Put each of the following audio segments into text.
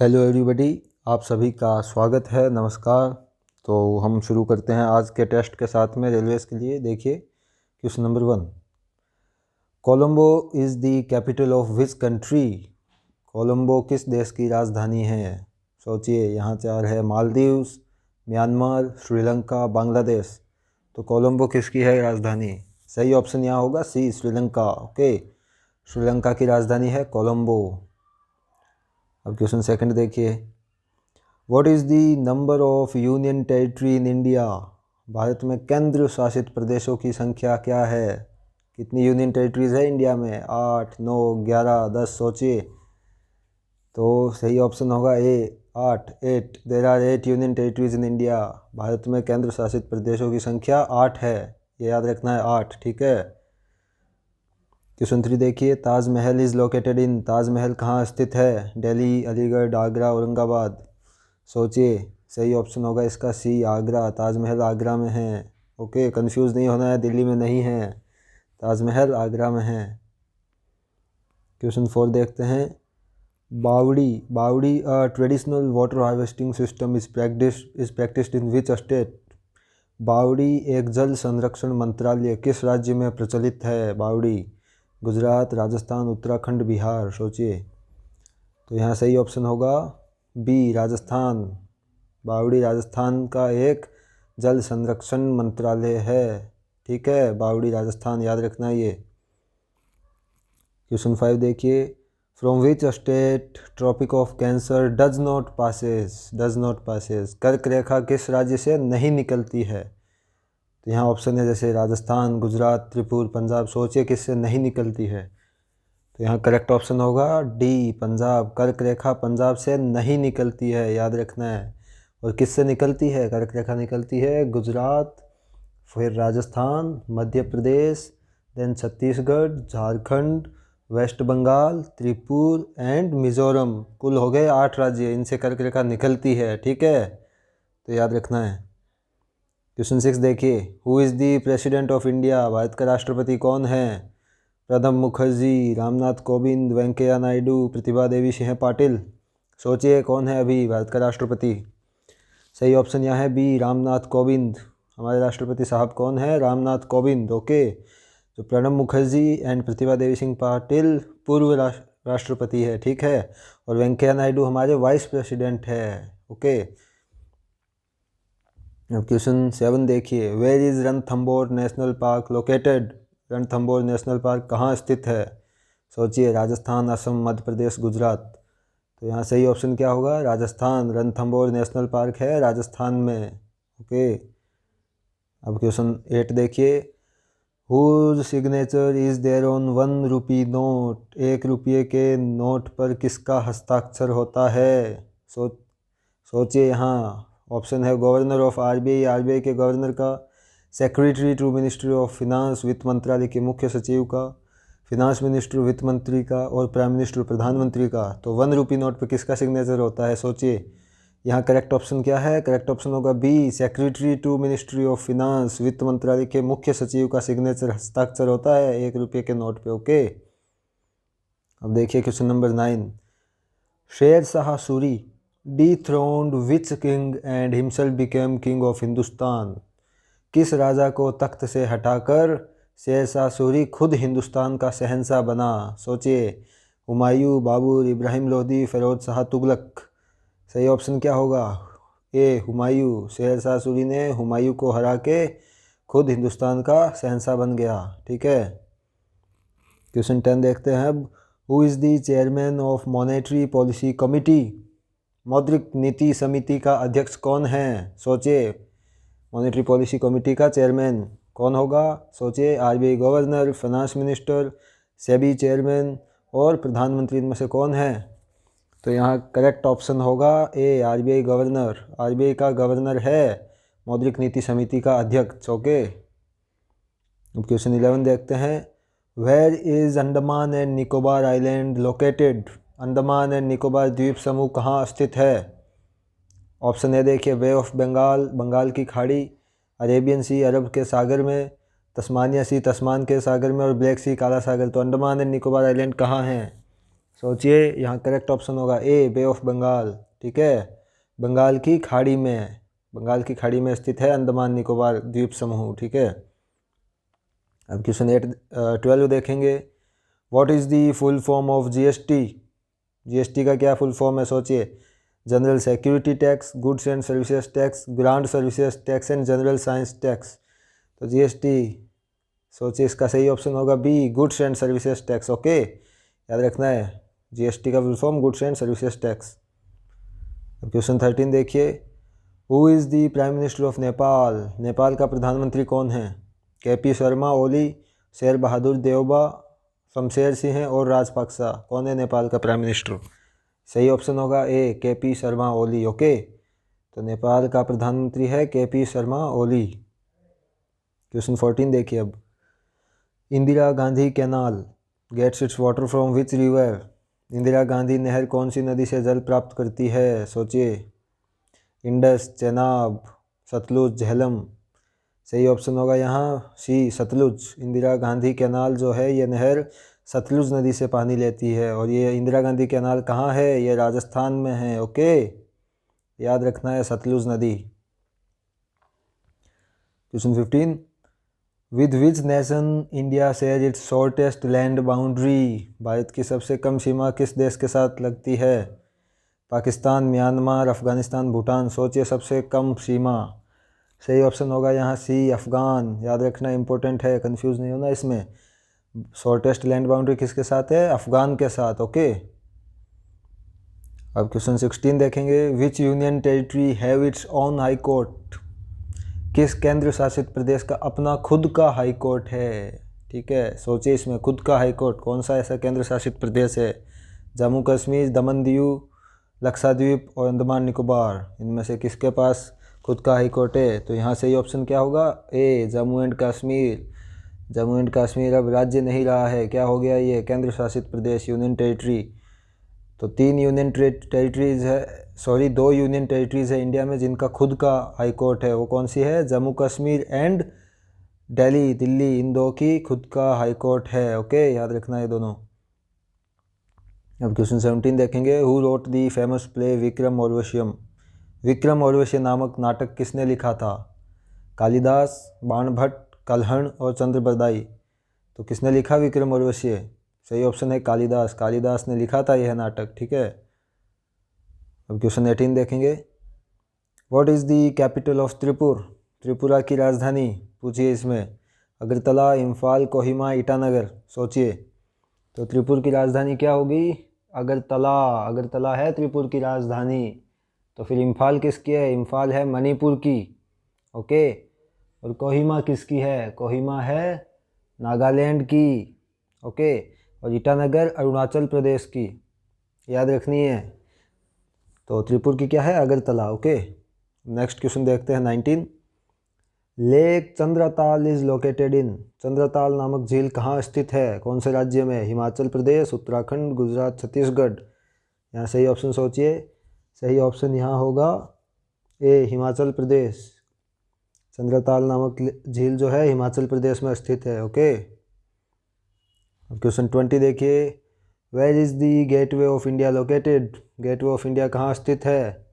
Hello everybody, आप सभी का स्वागत है। नमस्कार। तो हम शुरू करते हैं आज के टेस्ट के साथ में रेलवेज के लिए। देखिए question number 1। Colombo is the capital of which country. Colombo किस देश की राजधानी है? सोचिए, यहाँ चार है: मालदीव्स, म्यांमार, श्रीलंका, बांग्लादेश। तो कोलंबो किसकी है राजधानी? सही ऑप्शन यहाँ होगा सी, श्रीलंका। ओके, श्रीलंका की राजधानी है कोलंबो। अब क्वेश्चन सेकंड देखिए। What is the number of union territory in India. भारत में केंद्र शासित प्रदेशों की संख्या क्या है? कितनी यूनियन टेरिटरीज है इंडिया में? 8, 9, 11, 10। सोचिए। तो सही ऑप्शन होगा A, 8। There are 8 union territories in India. भारत में केंद्र शासित प्रदेशों की संख्या 8 है। ये याद रखना है, 8। ठीक है। क्वेश्चन 3 देखिए। Taj Mahal is located in. Taj Mahal कहाँ स्थित है? दिल्ली, अलीगढ़, आगरा, औरंगाबाद। सोचिए। सही ऑप्शन होगा इसका सी, आगरा। ताजमहल आगरा में है। ओके, कंफ्यूज नहीं होना है, दिल्ली में नहीं है, ताजमहल आगरा में है। क्वेश्चन 4 देखते हैं। बावड़ी a traditional water harvesting system is practised in which state. बावड़ी एक जल संरक्षण मंत्रालय किस राज्य में प्रचलित है? बावड़ी गुजरात, राजस्थान, उत्तराखंड, बिहार। सोचिए। तो यहाँ सही ऑप्शन होगा बी, राजस्थान। बावड़ी राजस्थान का एक जल संरक्षण मंत्रालय है। ठीक है, बावड़ी राजस्थान, याद रखना ये। क्वेश्चन 5 देखिए। From which state tropic of cancer does not passes. कर्क रेखा किस राज्य से नहीं निकलती है? तो यहाँ ऑप्शन है जैसे राजस्थान, गुजरात, त्रिपुरा, पंजाब। सोचिए किससे नहीं निकलती है। तो यहाँ करेक्ट ऑप्शन होगा डी, पंजाब। कर्क रेखा पंजाब से नहीं निकलती है, याद रखना है। और किससे निकलती है? कर्क रेखा निकलती है गुजरात, फिर Rajasthan, Madhya Pradesh, then Chhattisgarh, Jharkhand, west Bengal, Tripura and Mizoram. कुल हो गए 8 राज्य, इनसे कर्क रेखा निकलती है। ठीक है, तो याद रखना है। क्वेश्चन 6 देखिए। Who is the president of India. Bharat का राष्ट्रपति कौन है? प्रणब मुखर्जी, रामनाथ कोविंद, वेंकैया नायडू, प्रतिभा देवी सिंह पाटिल। सोचिए कौन है अभी भारत का राष्ट्रपति? सही ऑप्शन यहाँ है बी, रामनाथ कोविंद। हमारे राष्ट्रपति साहब कौन है? रामनाथ कोविंद। ओके, तो प्रणब मुखर्जी एंड प्रतिभा देवी सिंह पाटिल पूर्व राष्ट्रपति है। ठीक है, और वेंकैया नायडू हमारे वाइस प्रेसिडेंट है। ओके, अब क्वेश्चन 7 देखिए। Where is Ranthambore national park located. Ranthambore national park कहाँ स्थित है? सोचिए। राजस्थान, असम, मध्य प्रदेश, गुजरात। तो यहाँ सही ऑप्शन क्या होगा? राजस्थान। रणथंबोर नेशनल पार्क है राजस्थान में। ओके, अब क्वेश्चन 8 देखिए। Whose signature is there on 1 rupee note. 1 रुपये के नोट पर किसका हस्ताक्षर होता है? सोचिए। यहाँ ऑप्शन है गवर्नर ऑफ आरबीआई, आरबीआई के गवर्नर का, secretary to ministry of finance, वित्त मंत्रालय के मुख्य सचिव का, फिनांस मिनिस्टर वित्त मंत्री का, और प्राइम मिनिस्टर प्रधानमंत्री का। तो 1 रुपी नोट पर किसका सिग्नेचर होता है? सोचिए। यहाँ करेक्ट ऑप्शन क्या है? करेक्ट ऑप्शन होगा B, secretary to ministry of finance, वित्त मंत्रालय के मुख्य सचिव का सिग्नेचर, हस्ताक्षर होता है 1 रुपये के नोट पे। ओके, अब देखिए question number 9। Sher Shah Suri dethroned which king and himself became king of Hindustan. किस राजा को तख्त से हटाकर शेर शाह सूरी खुद हिंदुस्तान का शहंशाह बना? सोचिए। हुमायूं, बाबर, इब्राहिम लोदी, फिरोज शाह तुगलक। सही ऑप्शन क्या होगा? ए, हुमायूं। शेर शाह सूरी ने हुमायूं को हरा के खुद हिंदुस्तान का शहंशाह बन गया। ठीक है, क्वेश्चन 10 देखते हैं अब। Who is the chairman of monetary policy committee. मौद्रिक नीति समिति का अध्यक्ष कौन है? सोचिए। मॉनेटरी पॉलिसी कमेटी का चेयरमैन कौन होगा? सोचिए। RBI governor, finance minister, SEBI chairman और प्रधानमंत्री, इनमें से कौन है? तो यहाँ करेक्ट ऑप्शन होगा ए, आरबीआई गवर्नर। आरबीआई का गवर्नर है मौद्रिक नीति समिति का अध्यक्ष। ओके, अब क्वेश्चन 11 देखते हैं। Where is Andaman and Nicobar island located. Andaman and Nicobar द्वीप समूह कहाँ स्थित है? ऑप्शन ए देखिए। बे ऑफ बंगाल, बंगाल की खाड़ी, अरेबियन सी, अरब के सागर में, तस्मानिया सी, तस्मान के सागर में, और ब्लैक सी, काला सागर। तो अंडमान एंड निकोबार आइलैंड कहाँ हैं? सोचिए, यहाँ करेक्ट ऑप्शन होगा ए, बे ऑफ बंगाल। ठीक है, बंगाल की खाड़ी में स्थित है अंडमान निकोबार द्वीप समूह। ठीक है, अब क्वेश्चन 12 देखेंगे। What is the full form of GST? GST का क्या फुल फॉर्म है? सोचिए, general security tax, goods and services tax, grand services tax and general science tax. तो जीएसटी, सोचिए इसका सही ऑप्शन होगा B, goods and services tax. Okay, याद रखना है, जीएसटी का full form goods and services tax. अब क्वेश्चन 13 देखिए। Who is the prime minister of Nepal? Nepal का प्रधानमंत्री कौन है? केपी शर्मा ओली, शेर बहादुर देउबा, शमशेर सिंह और राजपक्सा। कौन है नेपाल का प्राइम मिनिस्टर? सही ऑप्शन होगा ए, केपी शर्मा ओली। ओके, तो नेपाल का प्रधानमंत्री है केपी शर्मा ओली। क्वेश्चन 14 देखिए अब। Indira Gandhi canal gets its water from which river? Indira Gandhi नहर कौन सी नदी से जल प्राप्त करती है? सोचिए, इंडस, चेनाब, सतलुज, झेलम। सही ऑप्शन होगा यहाँ सी, सतलुज। इंदिरा गांधी कैनाल जो है ये नहर सतलुज नदी से पानी लेती है, और ये इंदिरा गांधी कैनाल कहाँ है? ये राजस्थान में है। ओके, याद रखना है, सतलुज नदी। Question 15। With which nation India share its shortest land boundary? Bharat की सबसे कम सीमा किस देश के साथ लगती है? पाकिस्तान, म्यांमार, अफ़गानिस्तान, भूटान। सोचिए, सबसे कम सीमा। सही ऑप्शन होगा यहाँ सी, अफ़गान। याद रखना इंपॉर्टेंट है, कंफ्यूज नहीं होना इसमें। शॉर्टेस्ट लैंड बाउंड्री किसके साथ है? अफ़गान के साथ। ओके, अब क्वेश्चन 16 देखेंगे। विच union territory have its own high court? किस केंद्र शासित प्रदेश का अपना खुद का हाई कोर्ट है? ठीक है, सोचिए, इसमें खुद का हाई कोर्ट कौन सा ऐसा केंद्र शासित प्रदेश है? जम्मू कश्मीर, दमन दीव, लक्षद्वीप और अंडमान निकोबार। इनमें से किसके पास खुद का हाई कोर्ट है? तो यहाँ सही ऑप्शन क्या होगा? ए, जम्मू एंड कश्मीर। जम्मू एंड कश्मीर अब राज्य नहीं रहा है, क्या हो गया? ये केंद्र शासित प्रदेश, यूनियन टेरिटरी। तो 3 यूनियन टेरिटरीज है, सॉरी 2 यूनियन टेरिटरीज है इंडिया में जिनका खुद का हाई कोर्ट है। वो कौन सी है? जम्मू कश्मीर एंड दिल्ली। इन दो की खुद का हाई कोर्ट है। ओके, याद रखना है दोनों। अब क्वेश्चन 17 देखेंगे। Who wrote the famous play Vikramorvasiyam? Vikram Urvashi नामक नाटक किसने लिखा था? कालिदास, बाणभट्ट, कल्हण और चंद्रबरदाई। तो किसने लिखा विक्रम ओर्वशी? सही ऑप्शन है कालिदास। कालिदास ने लिखा था यह नाटक। ठीक है, अब क्वेश्चन 18 देखेंगे। What is the capital of Tripura? Tripura की राजधानी पूछिए इसमें। अगरतला, इम्फाल, कोहिमा, ईटानगर। सोचिए, तो त्रिपुर की राजधानी क्या होगी? अगरतला। अगरतला है त्रिपुर की राजधानी। तो फिर इम्फाल किसकी है? इम्फाल है मणिपुर की। ओके, और कोहिमा किसकी है? कोहिमा है नागालैंड की। ओके, और ईटानगर अरुणाचल प्रदेश की। याद रखनी है। तो त्रिपुर की क्या है? अगरतला। ओके, नेक्स्ट क्वेश्चन देखते हैं 19। लेक चंद्रताल इज लोकेटेड इन? चंद्रताल नामक झील कहाँ स्थित है? कौन से राज्य में? हिमाचल प्रदेश, उत्तराखंड, गुजरात, छत्तीसगढ़। यहाँ सही ऑप्शन सोचिए। सही ऑप्शन यहाँ होगा ए, हिमाचल प्रदेश। चंद्रताल नामक झील जो है हिमाचल प्रदेश में स्थित है। ओके, अब क्वेश्चन 20 देखिए। Where is the gateway of India located? Gateway of India कहाँ स्थित है?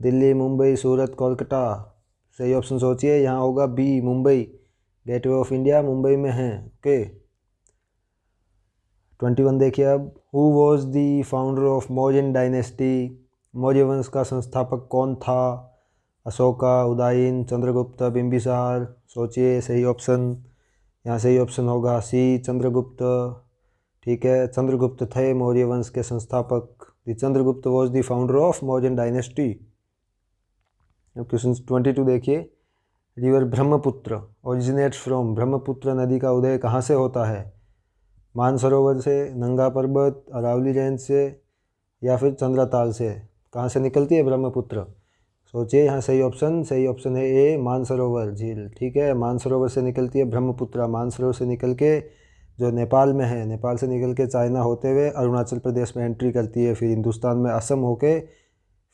दिल्ली, मुंबई, सूरत, कोलकाता। सही ऑप्शन सोचिए, यहाँ होगा B, Mumbai. Gateway of India Mumbai में है। ओके, 21 देखिए अब। Who was the founder of Mauryan dynasty? Maurya वंश का संस्थापक कौन था? अशोका, उदयन, चंद्रगुप्त, बिंबिसार। सोचिए, सही ऑप्शन यहाँ सही ऑप्शन होगा सी, चंद्रगुप्त। ठीक है, चंद्रगुप्त थे मौर्य वंश के संस्थापक। The Chandragupta was the founder of Mauryan dynasty. अब क्वेश्चन 22 देखिए। River Brahmaputra originates from? Brahmaputra नदी का उदय कहाँ से होता है? मानसरोवर से, नंगा पर्वत, अरावली रेंज से, या फिर चंद्रताल से। कहाँ से निकलती है ब्रह्मपुत्र? सोचिए, यहाँ सही ऑप्शन है ए, मानसरोवर झील। ठीक है, मानसरोवर से निकलती है ब्रह्मपुत्र। मानसरोवर से निकल के जो नेपाल में है, नेपाल से निकल के चाइना होते हुए अरुणाचल प्रदेश में एंट्री करती है, फिर हिंदुस्तान में असम होके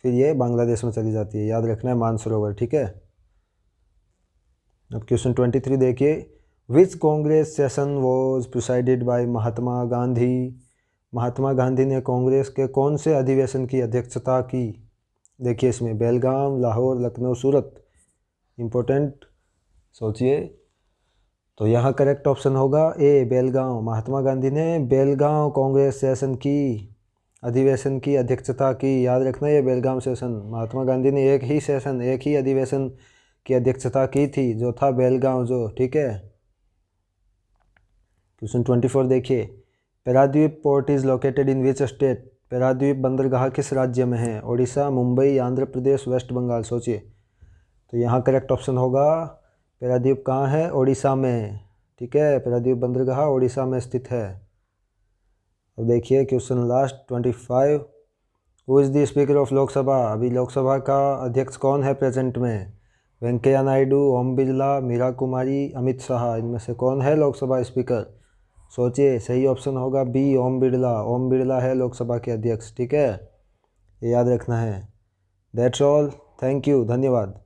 फिर ये बांग्लादेश में चली जाती है। याद रखना है, मानसरोवर। ठीक है, अब क्वेश्चन 23 देखिए। Which Congress session was presided by Mahatma Gandhi? Mahatma Gandhi ने कांग्रेस के कौन से अधिवेशन की अध्यक्षता की? देखिए इसमें बेलगाम, लाहौर, लखनऊ, सूरत। इम्पोर्टेंट, सोचिए। तो यहाँ करेक्ट ऑप्शन होगा ए, बेलगांव। महात्मा गांधी ने बेलगांव कांग्रेस सेशन की अधिवेशन की अध्यक्षता की। याद रखना ये बेलगाम सेशन। महात्मा गांधी ने एक ही अधिवेशन की अध्यक्षता की थी, जो था बेलगांव जो, ठीक है। क्वेश्चन 24 देखिए, Paradip port is located in which state? Paradip बंदरगाह किस राज्य में है? ओडिशा, मुंबई, आंध्र प्रदेश, वेस्ट बंगाल। सोचिए। तो यहाँ करेक्ट ऑप्शन होगा पेराद्वीप कहाँ है? ओडिशा में, ठीक है। पेराद्वीप बंदरगाह ओडिशा में स्थित है। अब देखिए question last 25, who is the speaker of Lok Sabha? अभी लोकसभा का अध्यक्ष कौन है प्रेजेंट में? वेंकैया नायडू, ओम बिरला, मीरा कुमारी, अमित शाह। इनमें से कौन है लोकसभा स्पीकर? सोचिए। सही ऑप्शन होगा बी, ओम बिरला। ओम बिरला है लोकसभा के अध्यक्ष, ठीक है। ये याद रखना है। That's all. थैंक यू, धन्यवाद।